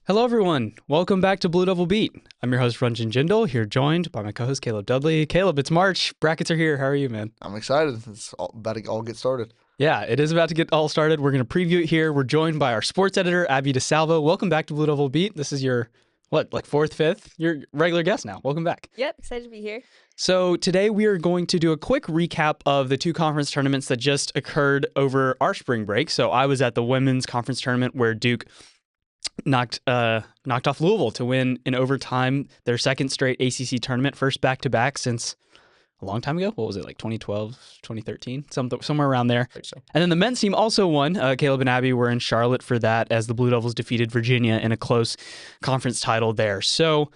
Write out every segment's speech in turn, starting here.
Hello, everyone. Welcome back to Blue Devil Beat. I'm your host, Ranjan Jindal, here joined by my co-host, Caleb Dudley. Caleb, it's March. Brackets are here. How are you, man? I'm excited. About to all get started. Yeah, it is about to get all started. We're going to preview it here. We're joined by our sports editor, Abby DiSalvo. Welcome back to Blue Devil Beat. This is your, fourth, fifth? You're regular guest now. Welcome back. Yep, excited to be here. So today we are going to do a quick recap of the two conference tournaments that just occurred over our spring break. So I was at the women's conference tournament where Duke knocked off Louisville to win in overtime their second straight ACC tournament, first back-to-back since a long time ago. What was it, like 2012, 2013? Somewhere around there. I think so. And then the men's team also won. Caleb and Abby were in Charlotte for that as the Blue Devils defeated Virginia in a close conference title there. So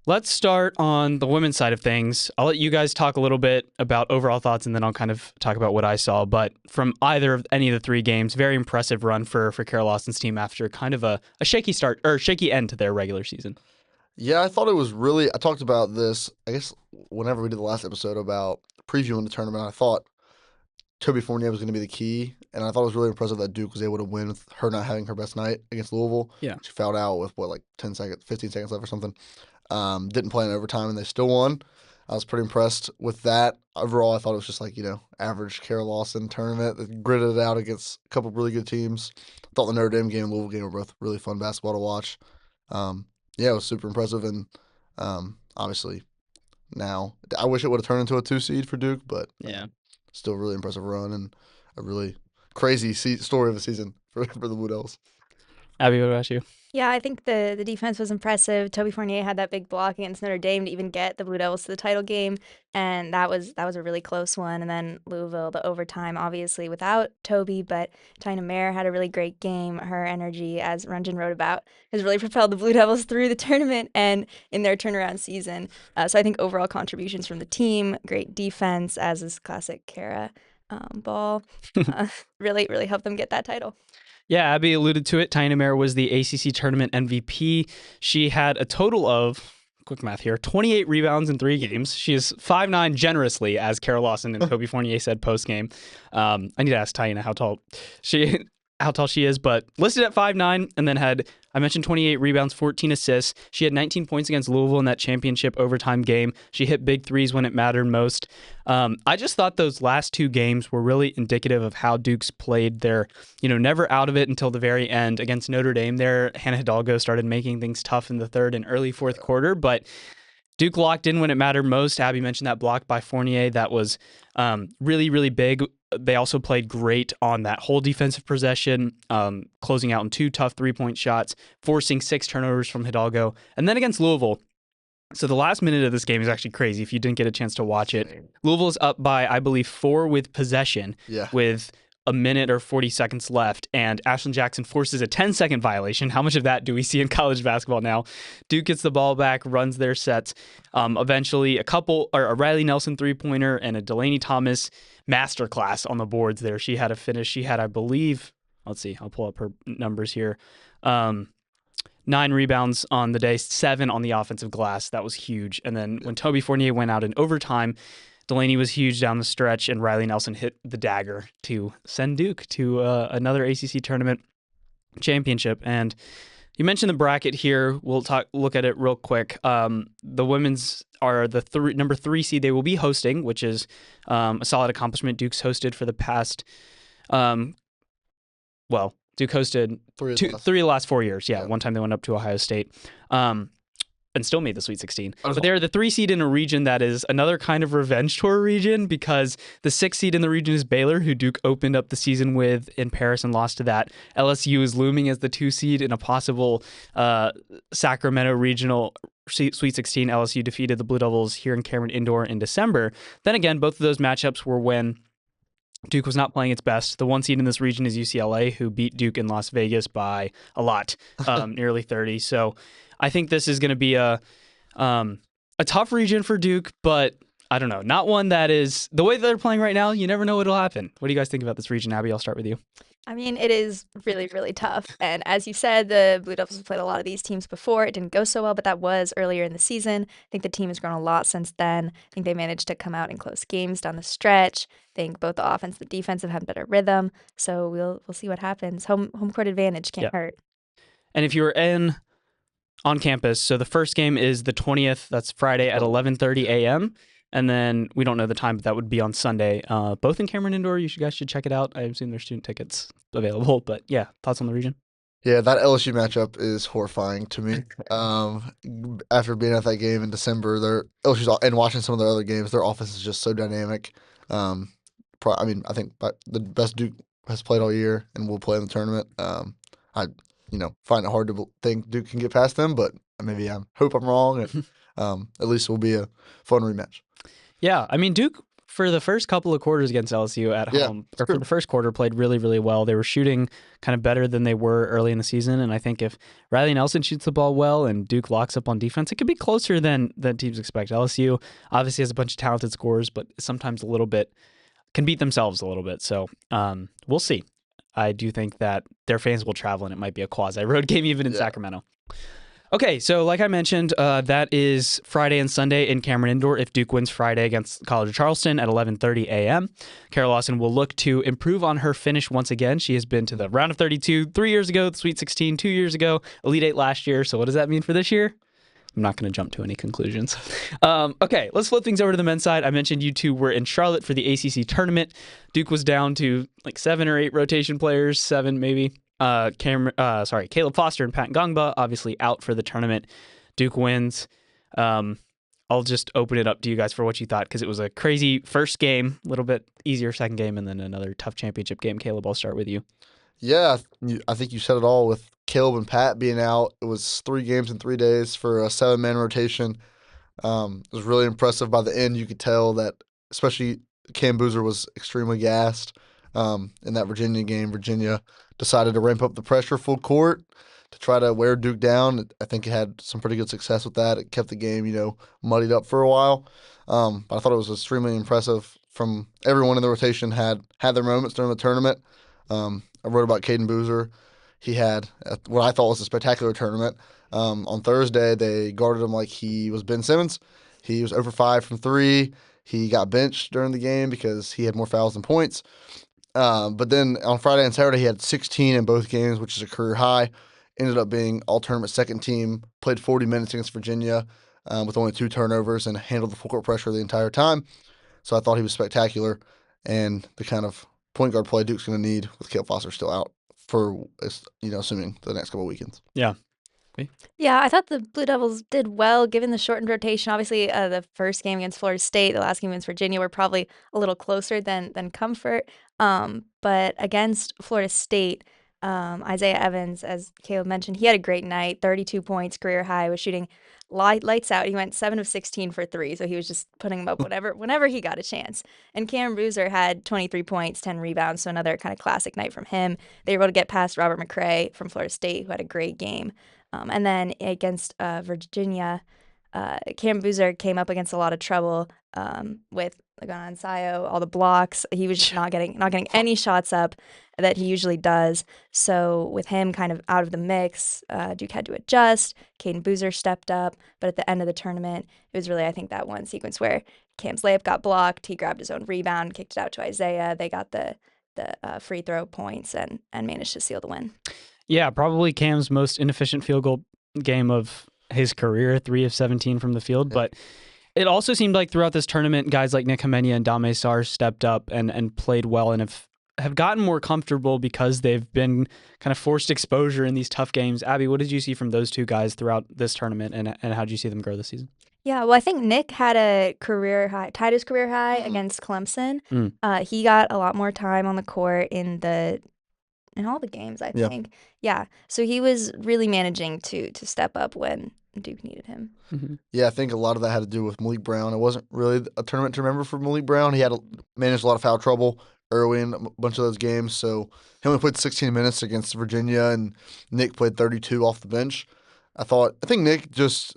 let's start on the women's side of things. I'll let you guys talk a little bit about overall thoughts, and then I'll kind of talk about what I saw. But from any of the three games, very impressive run for Carol Lawson's team after kind of a shaky start or shaky end to their regular season. Yeah, I thought it was really. I talked about this, I guess, whenever we did the last episode about previewing the tournament. I thought Toby Fournier was going to be the key, and I thought it was really impressive that Duke was able to win with her not having her best night against Louisville. Yeah. She fouled out with, 10 seconds, 15 seconds left or something. Didn't play in overtime, and they still won. I was pretty impressed with that. Overall, I thought it was just average Carol Lawson tournament that gritted it out against a couple of really good teams. Thought the Notre Dame game and Louisville game were both really fun basketball to watch. Yeah, it was super impressive, and obviously now I wish it would have turned into a 2 seed for Duke, but yeah, still a really impressive run and a really crazy story of a season for the Blue Devils. Abby, what about you? Yeah, I think the defense was impressive. Toby Fournier had that big block against Notre Dame to even get the Blue Devils to the title game, and that was a really close one. And then Louisville, the overtime, obviously without Toby, but Tina Mayer had a really great game. Her energy, as Ranjan wrote about, has really propelled the Blue Devils through the tournament and in their turnaround season. So I think overall contributions from the team, great defense, as is classic Kara ball, really helped them get that title. Yeah, Abby alluded to it. Tina Mayer was the ACC tournament MVP. She had a total of, quick math here, 28 rebounds in 3 games. She is 5'9" generously, as Carol Lawson and Toby Fournier said post-game. I need to ask Tina how tall she is, but listed at 5'9", and then had, I mentioned 28 rebounds, 14 assists. She had 19 points against Louisville in that championship overtime game. She hit big threes when it mattered most. I just thought those last 2 games were really indicative of how Duke's played. They're, never out of it until the very end. Against Notre Dame there, Hannah Hidalgo started making things tough in the third and early fourth quarter, but Duke locked in when it mattered most. Abby mentioned that block by Fournier. That was really, really big. They also played great on that whole defensive possession, closing out in 2 tough 3-point shots, forcing 6 turnovers from Hidalgo. And then against Louisville, so the last minute of this game is actually crazy if you didn't get a chance to watch it. Louisville's up by, I believe, 4 with possession with a minute or 40 seconds left, and Ashlyn Jackson forces a 10-second violation. How much of that do we see in college basketball now? Duke gets the ball back, runs their sets. Eventually, a Riley Nelson three-pointer and a Delaney Thomas masterclass on the boards there. She had a finish. She had, I believe, let's see, I'll pull up her numbers here. 9 rebounds on the day, 7 on the offensive glass. That was huge. And then when Toby Fournier went out in overtime, Delaney was huge down the stretch, and Riley Nelson hit the dagger to send Duke to another ACC tournament championship. And you mentioned the bracket here. We'll look at it real quick. The women's are the number 3 seed. They will be hosting, which is a solid accomplishment. Duke's hosted for the past, Duke hosted 3 of the last 4 years. Yeah, one time they went up to Ohio State. And still made the Sweet 16. But they're the 3 seed in a region that is another kind of revenge tour region, because the 6 seed in the region is Baylor, who Duke opened up the season with in Paris and lost to that. LSU is looming as the 2 seed in a possible Sacramento regional Sweet 16. LSU defeated the Blue Devils here in Cameron Indoor in December. Then again, both of those matchups were when Duke was not playing its best. The 1 seed in this region is UCLA, who beat Duke in Las Vegas by a lot, nearly 30. So I think this is going to be a tough region for Duke, but I don't know, not one that is the way that they're playing right now. You never know what'll happen. What do you guys think about this region, Abby? I'll start with you. I mean, it is really, really tough. And as you said, the Blue Devils have played a lot of these teams before. It didn't go so well, but that was earlier in the season. I think the team has grown a lot since then. I think they managed to come out in close games down the stretch. I think both the offense and the defense have had better rhythm. So we'll see what happens. Home court advantage can't hurt. And if you were in on campus. So the first game is the 20th. That's Friday at 11:30 a.m. And then we don't know the time, but that would be on Sunday. Both in Cameron Indoor. You guys should check it out. I assume there's student tickets available. But yeah, thoughts on the region? Yeah, that LSU matchup is horrifying to me. After being at that game in December, and watching some of their other games, their offense is just so dynamic. I think the best Duke has played all year and will play in the tournament. I find it hard to think Duke can get past them, but maybe I hope I'm wrong. And, at least it will be a fun rematch. Yeah, I mean, Duke, for the first couple of quarters against LSU at home, or for the first quarter, played really, really well. They were shooting kind of better than they were early in the season, and I think if Riley Nelson shoots the ball well and Duke locks up on defense, it could be closer than teams expect. LSU obviously has a bunch of talented scorers, but sometimes can beat themselves a little bit. So we'll see. I do think that their fans will travel, and it might be a quasi-road game even in Sacramento. Okay, so like I mentioned, that is Friday and Sunday in Cameron Indoor. If Duke wins Friday against College of Charleston at 11:30 a.m., Kara Lawson will look to improve on her finish once again. She has been to the round of 32 3 years ago, the Sweet 16 2 years ago, Elite 8 last year. So what does that mean for this year? I'm not going to jump to any conclusions. Okay, let's flip things over to the men's side. I mentioned you two were in Charlotte for the ACC tournament. Duke was down to like 7 or 8 rotation players, 7 maybe. Caleb Foster and Pat Gongba obviously out for the tournament. Duke wins. I'll just open it up to you guys for what you thought, because it was a crazy first game, a little bit easier second game, and then another tough championship game. Caleb, I'll start with you. Yeah, I think you said it all with Caleb and Pat being out. It was 3 games in 3 days for a 7-man rotation. It was really impressive. By the end, you could tell that, especially Cam Boozer was extremely gassed in that Virginia game. Virginia decided to ramp up the pressure full court to try to wear Duke down. I think it had some pretty good success with that. It kept the game, muddied up for a while. But I thought it was extremely impressive from everyone in the rotation had their moments during the tournament. I wrote about Caden Boozer. He had what I thought was a spectacular tournament. On Thursday, they guarded him like he was Ben Simmons. He was over 5 from 3. He got benched during the game because he had more fouls than points. But then on Friday and Saturday, he had 16 in both games, which is a career high. Ended up being all-tournament second team, played 40 minutes against Virginia with only 2 turnovers and handled the full court pressure the entire time. So I thought he was spectacular, and the kind of point guard play Duke's going to need with Caleb Foster still out for, assuming the next couple of weekends. Yeah. Yeah, I thought the Blue Devils did well given the shortened rotation. Obviously, the first game against Florida State, the last game against Virginia were probably a little closer than Comfort. But against Florida State, Isaiah Evans, as Caleb mentioned, he had a great night, 32 points, career high, was shooting lights out. He went 7 of 16 for 3, so he was just putting them up whenever he got a chance. And Cam Boozer had 23 points, 10 rebounds, so another kind of classic night from him. They were able to get past Robert McRae from Florida State, who had a great game. And then against Virginia, Cam Boozer came up against a lot of trouble with Lagon Sayo, all the blocks. He was just not getting any shots up that he usually does. So with him kind of out of the mix, Duke had to adjust. Caden Boozer stepped up. But at the end of the tournament, it was really, I think, that one sequence where Cam's layup got blocked. He grabbed his own rebound, kicked it out to Isaiah. They got the free throw points and managed to seal the win. Yeah, probably Cam's most inefficient field goal game of his career, 3 of 17 from the field. Yeah. But it also seemed like throughout this tournament, guys like Nick Hamenia and Dame Sarr stepped up and played well and have gotten more comfortable because they've been kind of forced exposure in these tough games. Abby, what did you see from those two guys throughout this tournament, and how did you see them grow this season? Yeah, well, I think Nick had a career high, tied his career high against Clemson. He got a lot more time on the court in all the games, I think. Yeah. So he was really managing to step up when Duke needed him. Mm-hmm. Yeah, I think a lot of that had to do with Malik Brown. It wasn't really a tournament to remember for Malik Brown. He had managed a lot of foul trouble early in a bunch of those games. So he only played 16 minutes against Virginia, and Nick played 32 off the bench. I think Nick just,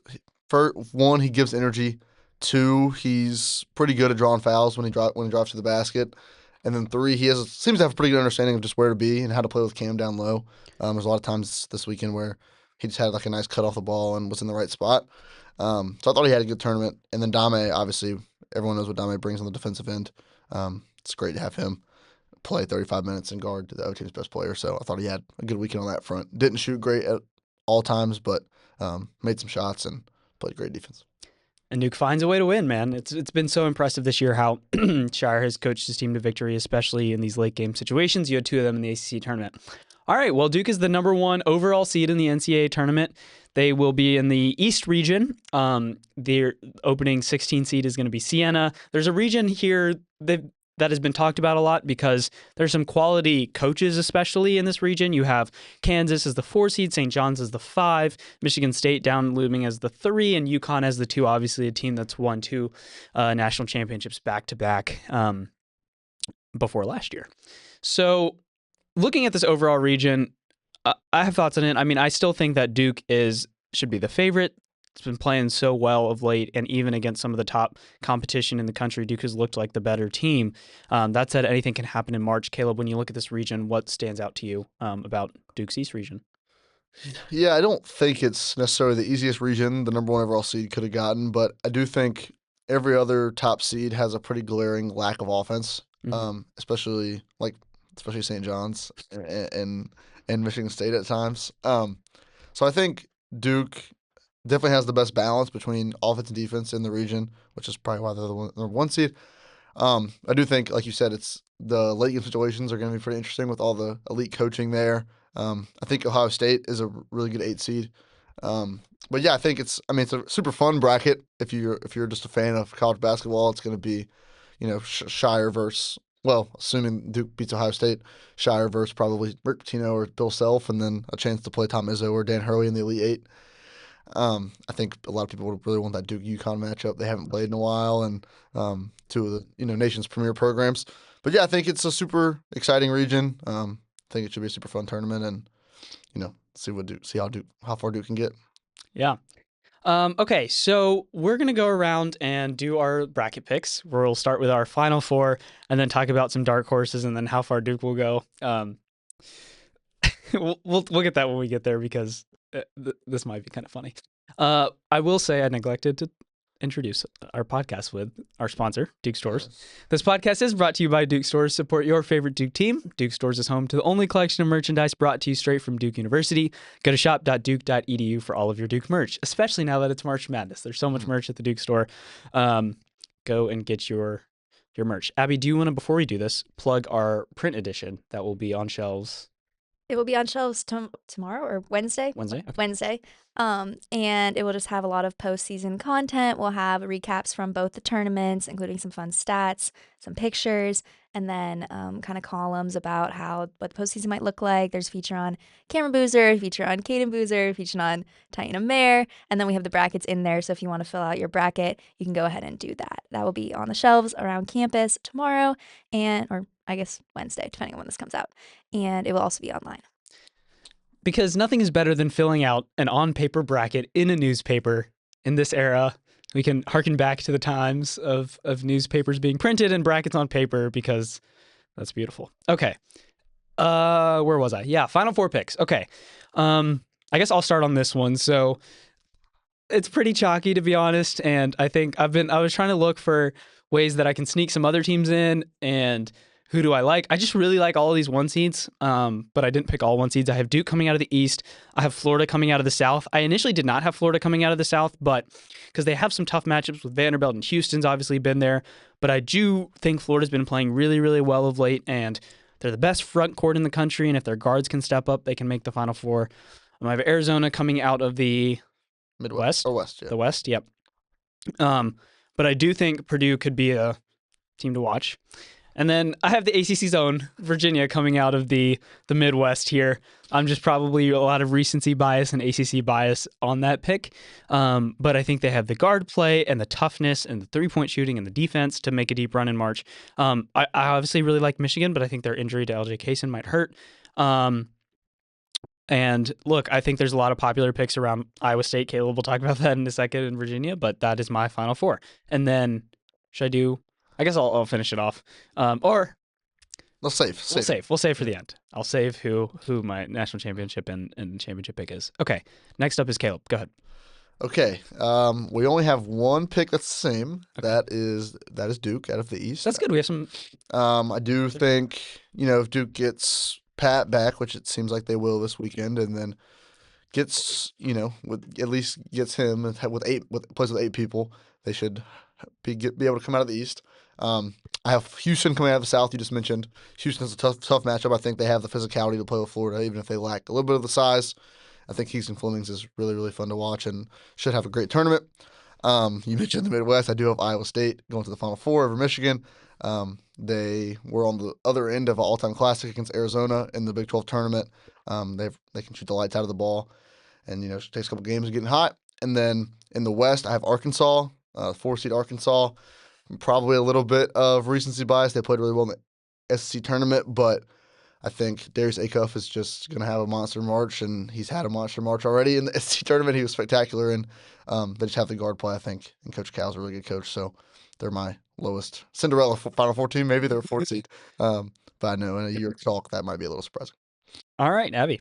for one, he gives energy. 2, he's pretty good at drawing fouls when he drives to the basket. And then 3, he seems to have a pretty good understanding of just where to be and how to play with Cam down low. There's a lot of times this weekend where he just had like a nice cut off the ball and was in the right spot. So I thought he had a good tournament. And then Dame, obviously, everyone knows what Dame brings on the defensive end. It's great to have him play 35 minutes and guard the other team's best player. So I thought he had a good weekend on that front. Didn't shoot great at all times, but made some shots and played great defense. And Duke finds a way to win, man. It's been so impressive this year how Shire has coached his team to victory, especially in these late game situations. You had 2 of them in the ACC tournament. All right, well, Duke is the number 1 overall seed in the NCAA tournament. They will be in the East region. Their opening 16 seed is going to be Siena. There's a region here that has been talked about a lot because there's some quality coaches, especially in this region. You have Kansas as the 4 seed, St. John's as the 5, Michigan State down looming as the 3, and UConn as the 2. Obviously, a team that's won 2 national championships back-to-back before last year. So looking at this overall region, I have thoughts on it. I mean, I still think that Duke should be the favorite. It's been playing so well of late, and even against some of the top competition in the country, Duke has looked like the better team. That said, anything can happen in March. Caleb, when you look at this region, what stands out to you about Duke's East region? Yeah, I don't think it's necessarily the easiest region the number 1 overall seed could have gotten, but I do think every other top seed has a pretty glaring lack of offense, especially St. John's and Michigan State at times. So I think Duke definitely has the best balance between offense and defense in the region, which is probably why they're the number 1 seed. I do think, like you said, it's the late game situations are going to be pretty interesting with all the elite coaching there. I think Ohio State is a really good 8 seed. But yeah, I think it's a super fun bracket. If you're just a fan of college basketball, it's going to be, Shire versus, well, assuming Duke beats Ohio State, Shire versus probably Rick Pitino or Bill Self, and then a chance to play Tom Izzo or Dan Hurley in the Elite 8. I think a lot of people would really want that Duke-UConn matchup. They haven't played in a while, and 2 of the nation's premier programs. But yeah, I think it's a super exciting region. I think it should be a super fun tournament, and see how far Duke can get. Yeah. Okay, so we're going to go around and do our bracket picks, where we'll start with our Final Four and then talk about some dark horses and then how far Duke will go. We'll get that when we get there because this might be kind of funny. I will say I neglected to introduce our podcast with our sponsor, Duke Stores. This podcast is brought to you by Duke Stores. Support your favorite Duke team. Duke Stores is home to the only collection of merchandise brought to you straight from Duke University. Go to shop.duke.edu for all of your Duke merch, especially now that it's March Madness. There's so much merch at the Duke Store. Go and get your merch. Abby, do you want to, before we do this, plug our print edition that will be on shelves? It will be on shelves tomorrow or Wednesday. Wednesday. Okay. Wednesday. And it will just have a lot of postseason content. We'll have recaps from both the tournaments, including some fun stats, some pictures, and then kind of columns about what the postseason might look like. There's a feature on Cameron Boozer, a feature on Caden Boozer, a feature on Taina Mayer, and then we have the brackets in there. So if you want to fill out your bracket, you can go ahead and do that. That will be on the shelves around campus tomorrow, or I guess Wednesday, depending on when this comes out. And it will also be online. Because nothing is better than filling out an on-paper bracket in a newspaper in this era. We can harken back to the times of newspapers being printed and brackets on paper because that's beautiful. Okay. Where was I? Yeah, Final Four picks. Okay. I guess I'll start on this one. So it's pretty chalky, to be honest. And I think I was trying to look for ways that I can sneak some other teams in, and who do I like? I just really like all of these 1 seeds, but I didn't pick all 1 seeds. I have Duke coming out of the East. I have Florida coming out of the South. I initially did not have Florida coming out of the South, but because they have some tough matchups with Vanderbilt, and Houston's obviously been there. But I do think Florida's been playing really, really well of late, and they're the best front court in the country, and if their guards can step up, they can make the Final Four. I have Arizona coming out of the Midwest. Or West, yeah. The West, yep. But I do think Purdue could be a team to watch. And then I have the ACC's own Virginia coming out of the Midwest here. I'm just probably a lot of recency bias and ACC bias on that pick. But I think they have the guard play and the toughness and the three-point shooting and the defense to make a deep run in March. I obviously really like Michigan, but I think their injury to LJ Kaysen might hurt. And look, I think there's a lot of popular picks around Iowa State. Caleb will talk about that in a second, in Virginia, but that is my Final Four. And then should I do... I guess I'll finish it off. Or we'll save. We'll save for the end. I'll save who my national championship and championship pick is. Okay. Next up is Caleb. Go ahead. Okay. We only have 1 pick that's the same. Okay. That is Duke out of the East. That's good. We have some. I do think, if Duke gets Pat back, which it seems like they will this weekend, and then gets at least gets him plays with 8 people, they should be able to come out of the East. I have Houston coming out of the South. You just mentioned Houston's a tough matchup. I think they have the physicality to play with Florida, even if they lack a little bit of the size. I think Houston Flemings is really fun to watch and should have a great tournament. You mentioned the Midwest. I do have Iowa State going to the Final Four over Michigan. They were on the other end of an all-time classic against Arizona in the Big 12 tournament. They can shoot the lights out of the ball, and it takes a couple games of getting hot. And then in the West, I have Arkansas, 4-seed Arkansas. Probably a little bit of recency bias. They played really well in the SEC tournament, but I think Darius Acuff is just going to have a monster March, and he's had a monster March already in the SEC tournament. He was spectacular, and they just have the guard play, I think. And Coach Cal's a really good coach, so they're my lowest Cinderella Final Four team. Maybe they're a 4th seed. But I know in a year talk, that might be a little surprising. All right, Abby.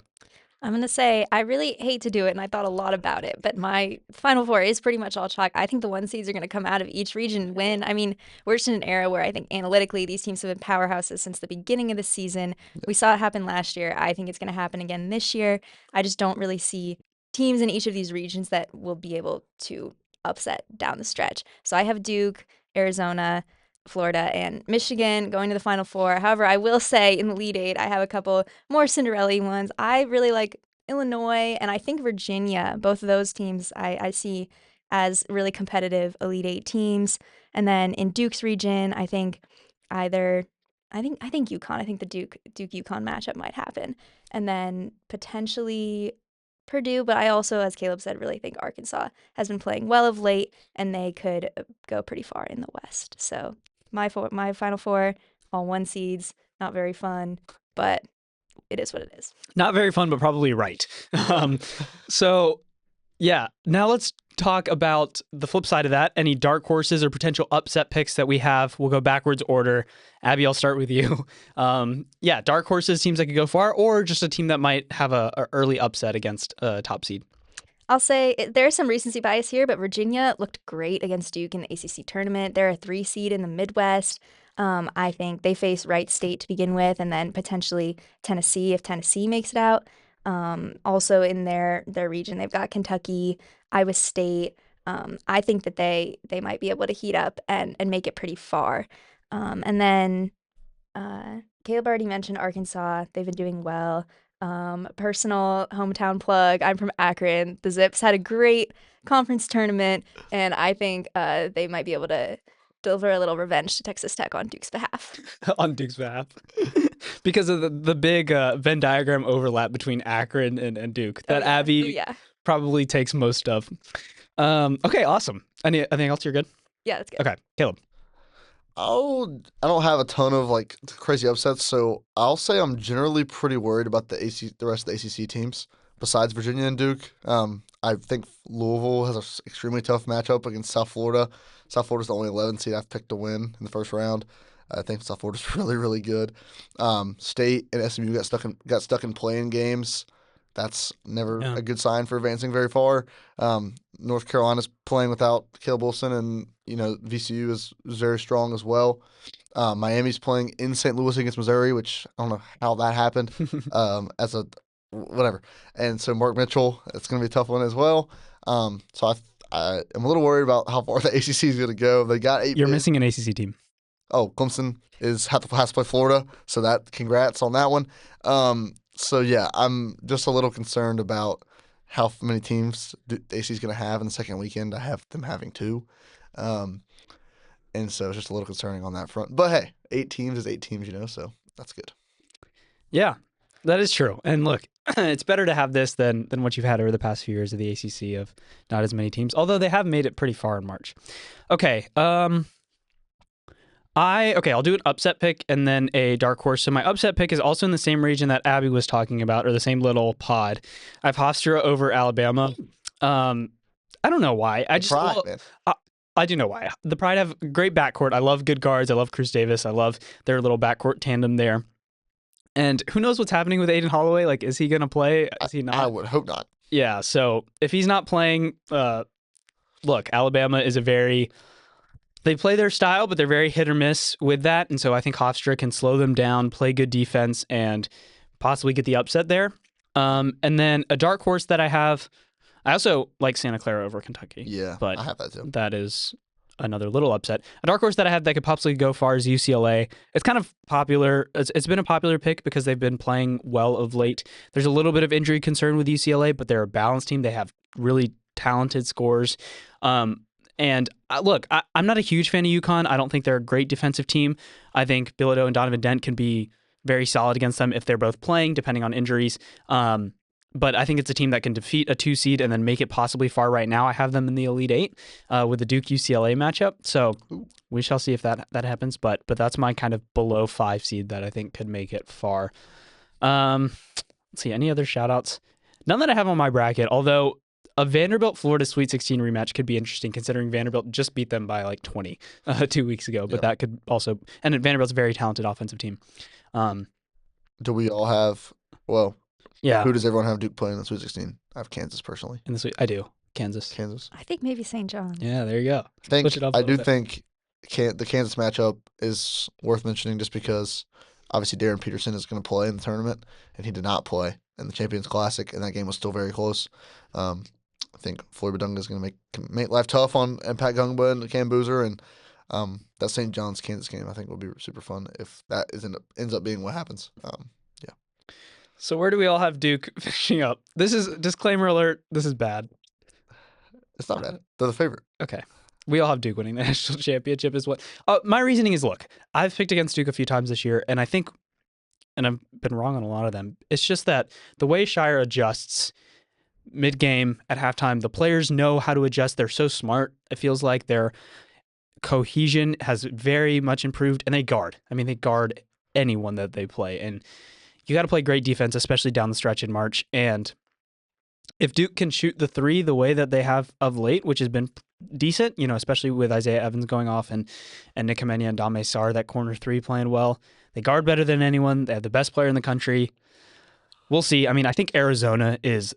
I'm going to say I really hate to do it, and I thought a lot about it, but my Final Four is pretty much all chalk. I think the 1 seeds are going to come out of each region and win. I mean, we're just in an era where I think analytically these teams have been powerhouses since the beginning of the season. We saw it happen last year. I think it's going to happen again this year. I just don't really see teams in each of these regions that will be able to upset down the stretch. So I have Duke, Arizona, Florida, and Michigan going to the Final Four. However, I will say in the Elite Eight, I have a couple more Cinderella ones. I really like Illinois and I think Virginia. Both of those teams I see as really competitive Elite Eight teams. And then in Duke's region, I think UConn. I think the Duke UConn matchup might happen. And then potentially Purdue, but I also, as Caleb said, really think Arkansas has been playing well of late, and they could go pretty far in the West. So my Final Four, all 1 seeds, not very fun, but it is what it is. Not very fun, but probably right. So, yeah, now let's talk about the flip side of that. Any dark horses or potential upset picks that we have. We'll go backwards order. Abby, I'll start with you. Dark horses seems like it could go far, or just a team that might have a early upset against a top seed. I'll say there's some recency bias here, but Virginia looked great against Duke in the ACC tournament. They're a 3 seed in the Midwest. I think they face Wright State to begin with, and then potentially Tennessee if Tennessee makes it out. Also in their region, they've got Kentucky, Iowa State. I think that they might be able to heat up and make it pretty far. And then Caleb already mentioned Arkansas. They've been doing well. Personal hometown plug. I'm from Akron. The Zips had a great conference tournament, and I think they might be able to deliver a little revenge to Texas Tech on Duke's behalf. On Duke's behalf. Because of the big Venn diagram overlap between Akron and Duke that Abby probably takes most of. Okay, awesome. Anything else? You're good? Yeah, that's good. Okay, Caleb. I don't have a ton of like crazy upsets, so I'll say I'm generally pretty worried about the rest of the ACC teams besides Virginia and Duke. I think Louisville has an extremely tough matchup against South Florida. South Florida's the only 11 seed I've picked to win in the first round. I think South Florida's really good. State and SMU got stuck in playing games. That's never a good sign for advancing very far. North Carolina's playing without Caleb Wilson, and VCU is very strong as well. Miami's playing in St. Louis against Missouri, which I don't know how that happened. Whatever. And so Mark Mitchell, it's going to be a tough one as well. So I am a little worried about how far the ACC is going to go. They got 8. You're missing an ACC team. Oh, Clemson has to play Florida, so congrats on that one. So yeah, I'm just a little concerned about how many teams the ACC is going to have in the second weekend. I have them having 2. And so it's just a little concerning on that front. But hey, 8 teams is 8 teams, so that's good. Yeah, that is true. And look, it's better to have this than what you've had over the past few years of the ACC of not as many teams, although they have made it pretty far in March. Okay, I'll do an upset pick and then a dark horse. So my upset pick is also in the same region that Abby was talking about, or the same little pod. I have Hofstra over Alabama. I don't know why. I do know why. The Pride have great backcourt. I love good guards. I love Cruz Davis. I love their little backcourt tandem there. And who knows what's happening with Aiden Holloway? Like, is he going to play? Is he not? I would hope not. Yeah, so if he's not playing, look, Alabama is they play their style, but they're very hit or miss with that. And so I think Hofstra can slow them down, play good defense, and possibly get the upset there. And then a dark horse that I have, I also like Santa Clara over Kentucky. Yeah, but I have that too. that is another little upset. A dark horse that I have that could possibly go far is UCLA. It's kind of popular. It's been a popular pick because they've been playing well of late. There's a little bit of injury concern with UCLA, but they're a balanced team. They have really talented scorers. And look, I'm not a huge fan of UConn. I don't think they're a great defensive team. I think Bilodeau and Donovan Dent can be very solid against them if they're both playing, depending on injuries. But I think it's a team that can defeat a 2 seed and then make it possibly far. Right now, I have them in the Elite Eight with the Duke UCLA matchup. So we shall see if that happens. But that's my kind of below 5 seed that I think could make it far. Let's see, any other shout outs? None that I have on my bracket, although a Vanderbilt Florida Sweet 16 rematch could be interesting considering Vanderbilt just beat them by like 20 2 weeks ago. But that could also, and Vanderbilt's a very talented offensive team. Do we all have, well, yeah. Who does everyone have Duke playing in the Sweet 16? I have Kansas personally. In the Sweet, I do. Kansas. I think maybe St. John's. Yeah, there you go. I do think the Kansas matchup is worth mentioning just because obviously Darren Peterson is going to play in the tournament, and he did not play in the Champions Classic, and that game was still very close. I think Floyd Badunga is going to make life tough on Pat Gungba and Cam Boozer, and that St. John's Kansas game I think will be super fun if that ends up being what happens. So where do we all have Duke finishing up? This is disclaimer alert. This is bad. It's not bad. They're the favorite. Okay. We all have Duke winning the national championship is what. My reasoning is, look, I've picked against Duke a few times this year, and I think, and I've been wrong on a lot of them, it's just that the way Shire adjusts mid-game at halftime, the players know how to adjust. They're so smart. It feels like their cohesion has very much improved, and they guard. I mean, they guard anyone that they play, and you got to play great defense, especially down the stretch in March. And if Duke can shoot the 3 the way that they have of late, which has been decent, especially with Isaiah Evans going off and Nick Kamenya and Dame Sarr, that corner 3 playing well. They guard better than anyone. They have the best player in the country. We'll see. I mean, I think Arizona is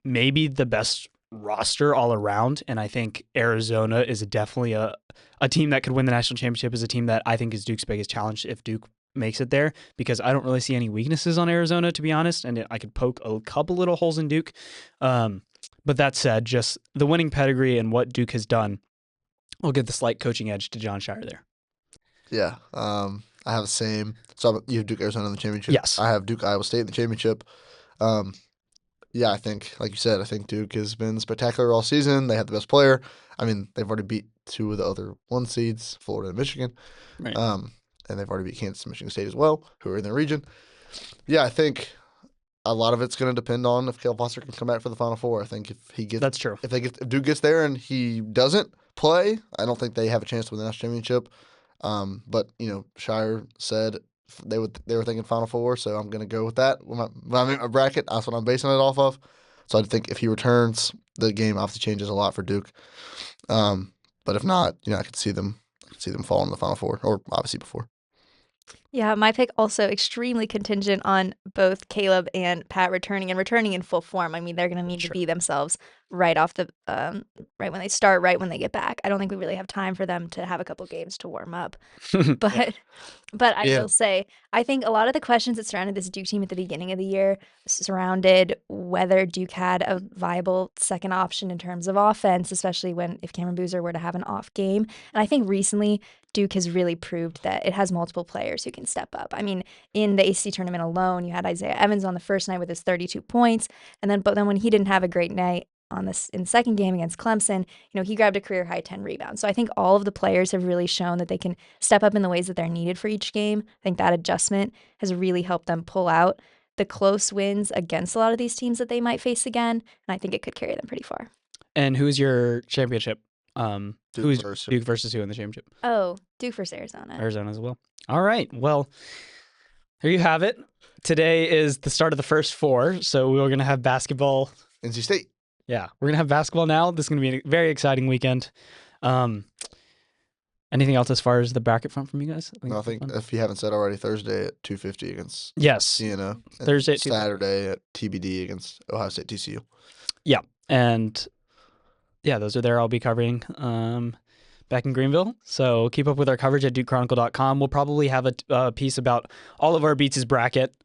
maybe the best roster all around, and I think Arizona is definitely a team that could win the national championship. Is a team that I think is Duke's biggest challenge if Duke makes it there, because I don't really see any weaknesses on Arizona, to be honest, and I could poke a couple little holes in Duke. But that said, just the winning pedigree and what Duke has done will give the slight coaching edge to John Shire there. Yeah, I have the same. So you have Duke Arizona in the championship. Yes. I have Duke Iowa State in the championship. Yeah, I think, like you said, I think Duke has been spectacular all season. They have the best player. I mean, they've already beat 2 of the other 1 seeds, Florida and Michigan. Right. And they've already beat Kansas and Michigan State as well, who are in their region. Yeah, I think a lot of it's going to depend on if Caleb Foster can come back for the Final Four. I think if he gets, that's true. If Duke gets there and he doesn't play, I don't think they have a chance to win the national championship. But Shire said they were thinking Final Four, so I'm going to go with that. When I make my bracket, that's what I'm basing it off of. So I think if he returns, the game obviously changes a lot for Duke. But if not, I could see them fall in the Final Four, or obviously before. Yeah, my pick also extremely contingent on both Caleb and Pat returning in full form. I mean, they're going to need to be themselves right off the right when they start, right when they get back. I don't think we really have time for them to have a couple games to warm up. But I will say, I think a lot of the questions that surrounded this Duke team at the beginning of the year surrounded whether Duke had a viable second option in terms of offense, especially if Cameron Boozer were to have an off game. And I think recently Duke has really proved that it has multiple players who can step up. I mean, in the ACC tournament alone, you had Isaiah Evans on the first night with his 32 points, but then when he didn't have a great night in the second game against Clemson, he grabbed a career high 10 rebounds. So I think all of the players have really shown that they can step up in the ways that they're needed for each game. I think that adjustment has really helped them pull out the close wins against a lot of these teams that they might face again, and I think it could carry them pretty far. And who's your championship? Who's Duke versus who in the championship? Oh, Duke versus Arizona. Arizona as well. All right. Well, there you have it. Today is the start of the first 4, so we're going to have basketball. NC State. Yeah, we're going to have basketball now. This is going to be a very exciting weekend. Anything else as far as the bracket front from you guys? I think if you haven't said already, Thursday at 2:50 against Siena. Thursday at Saturday at TBD against Ohio State TCU. Yeah, and those are there. I'll be covering back in Greenville. So keep up with our coverage at DukeChronicle.com. We'll probably have a piece about all of our beats' bracket.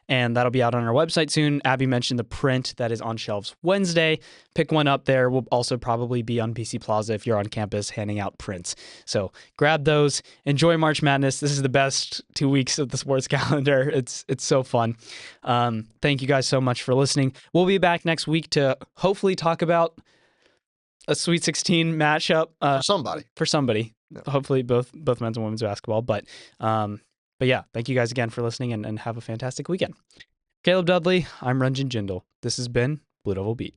and that'll be out on our website soon. Abby mentioned the print that is on shelves Wednesday. Pick one up there. We'll also probably be on PC Plaza if you're on campus handing out prints. So grab those. Enjoy March Madness. This is the best 2 weeks of the sports calendar. It's so fun. Thank you guys so much for listening. We'll be back next week to hopefully talk about a Sweet 16 matchup for somebody. Yeah. Hopefully both men's and women's basketball. But yeah, thank you guys again for listening and have a fantastic weekend. Caleb Dudley, I'm Ranjan Jindal. This has been Blue Devil Beat.